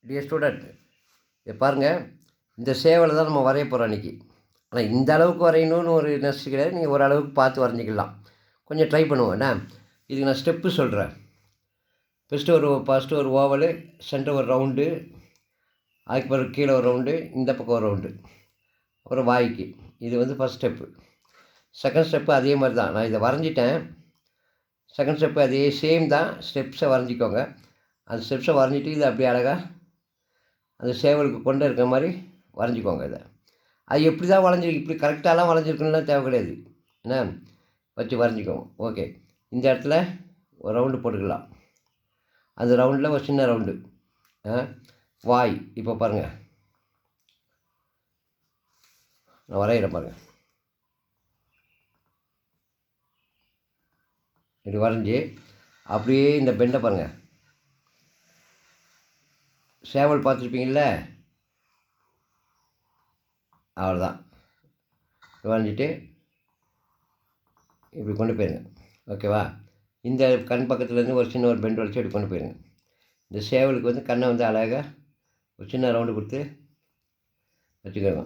Dear student, இதை பாருங்கள். இந்த சேவலை தான் நம்ம வரைய போகிறோம் அன்றைக்கி. ஆனால் இந்த அளவுக்கு வரையணும்னு ஒரு நெஸ்ட் கிடையாது. நீங்கள் ஓரளவுக்கு பார்த்து வரைஞ்சிக்கலாம். கொஞ்சம் ட்ரை பண்ணுவோம் என்ன. இதுக்கு நான் ஸ்டெப்பு சொல்கிறேன். ஃபஸ்ட்டு ஒரு ஓவலு, சென்டர் ஒரு ரவுண்டு, அதுக்கு பிறகு கீழே ஒரு ரவுண்டு, இந்த பக்கம் ஒரு ரவுண்டு, அப்புறம் வாய்க்கு. இது வந்து ஃபஸ்ட் ஸ்டெப்பு. செகண்ட் ஸ்டெப்பு அதே மாதிரி தான். நான் இதை வரைஞ்சிட்டேன். செகண்ட் ஸ்டெப்பு அதே சேம் தான். ஸ்டெப்ஸை வரைஞ்சிக்கோங்க. அந்த ஸ்டெப்ஸை வரைஞ்சிட்டு இது அப்படியே அழகாக அந்த சேவலுக்கு கொண்டு இருக்கிற மாதிரி வரைஞ்சிக்கோங்க. இதை அது எப்படி தான் வளைஞ்சிருக்கு, இப்படி கரெக்டாலாம் வளைஞ்சிருக்குன்னுலாம் தேவை கிடையாது. என்ன வச்சு வரைஞ்சிக்கோங்க. ஓகே, இந்த இடத்துல ஒரு ரவுண்டு போட்டுக்கலாம். அந்த ரவுண்டில் ஒரு சின்ன ரவுண்டு. வாய் இப்போ பாருங்கள், நான் வரைகிறேன் பாருங்கள். இப்படி வரைஞ்சி அப்படியே இந்த பெண்டை பாருங்கள். சேவல் பார்த்துருப்பீங்கள, அவ்வளோதான். வரைஞ்சிட்டு இப்படி கொண்டு போயிருங்க. ஓகேவா? இந்த கண் பக்கத்துலேருந்து ஒரு சின்ன ஒரு பெண்டு வச்சு இப்படி கொண்டு போயிருங்க. இந்த சேவலுக்கு வந்து கண்ணை வந்து அழகாக ஒரு சின்ன ரவுண்டு கொடுத்து வச்சுக்கோங்க.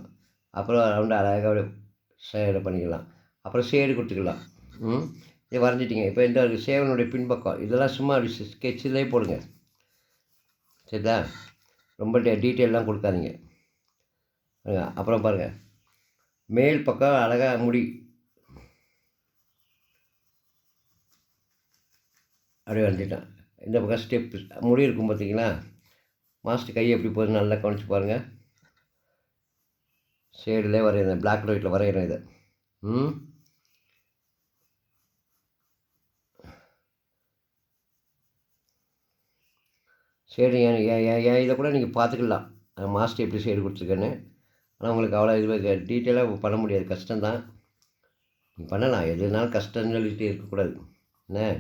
அப்புறம் ரவுண்டு அழகாக அப்படியே ஷேடு பண்ணிக்கலாம். அப்புறம் ஷேடு கொடுத்துக்கலாம். இதை வரைஞ்சிட்டிங்க. இப்போ இந்த சேவனுடைய பின்பக்கம் இதெல்லாம் சும்மா அப்படி ஸ்கெட்சிலே போடுங்க. சரிதா? ரொம்ப டீட்டெயிலெலாம் கொடுக்காதீங்க. அப்புறம் பாருங்கள், மேல் பக்கம் அழகாக முடி அப்படியே வரைஞ்சிட்டேன். இந்த பக்கம் ஸ்டெப்பு முடி இருக்கும் பார்த்தீங்களா? மாஸ்டர் கை எப்படி போகுது நல்லா கவனிச்சு பாருங்கள். ஷேடில் வரைகிறேன், பிளாக் அண்ட் ஒயிட்டில் வரைகிறேன் இதை. ஷேடு ஏன் இதை கூட நீங்கள் பார்த்துக்கலாம், மாஸ்டர் எப்படி ஷேடு கொடுத்துருக்கேன்னு. ஆனால் உங்களுக்கு அவ்வளோ இது டீட்டெயிலாக பண்ண முடியாது, கஷ்டம்தான். நீங்கள் பண்ணலாம், எதுனாலும் கஷ்டம்னு சொல்லிட்டு இருக்கக்கூடாது. என்ன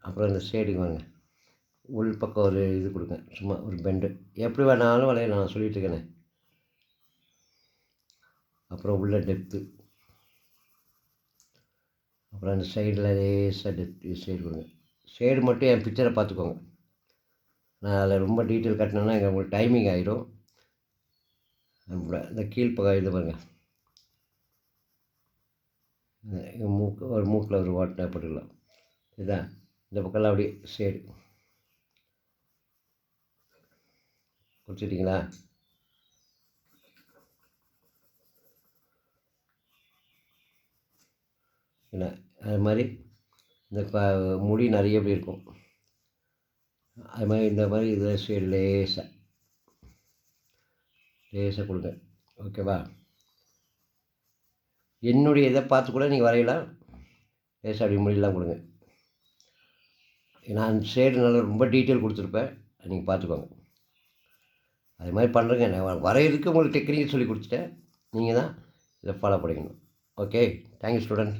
அப்புறம் இந்த ஷேடுக்கு வாங்க. உள் பக்கம் ஒரு இது கொடுங்க, சும்மா ஒரு பெண்டு. எப்படி வேணாலும் வளையலாம், நான் சொல்லிட்டு இருக்கேனே. அப்புறம் உள்ள டெப்த்து, அப்புறம் அந்த சைடில் லேசாக டெப்த்து ஷேடு கொடுங்க. ஷேடு மட்டும் என் பிக்சரை பார்த்துக்கோங்க. நான் அதில் ரொம்ப டீட்டெயில் கட்டினேன்னா எங்கள் உங்களுக்கு டைமிங் ஆகிடும். இந்த கீழ்ப்பக்கம் இது பாருங்கள், ஒரு மூக்கில் ஒரு வாட்டை போட்டுக்கலாம். இதுதான் இந்த பக்கம்லாம் அப்படியே ஷேடு கொடுத்துட்டிங்களா? இல்லை அது மாதிரி இந்த முடி நிறைய எப்படி இருக்கும், அது மாதிரி இந்த மாதிரி இதில் ஷேடு லேசாக கொடுங்க. ஓகேவா? என்னுடைய இதை பார்த்து கூட நீங்கள் வரையலாம். லேசாக அப்படி முடியலாம் கொடுங்க. நான் ஷேடு நல்லா ரொம்ப டீட்டெயில் கொடுத்துருப்பேன், நீங்கள் பார்த்துக்கோங்க. அது மாதிரி பண்ணுறேங்க. நான் வரைகிறதுக்கு உங்களுக்கு டெக்னிக் சொல்லி கொடுத்துட்டேன், நீங்கள் தான் இதை ஃபாலோ பண்ணிக்கணும். Okay, thank you student.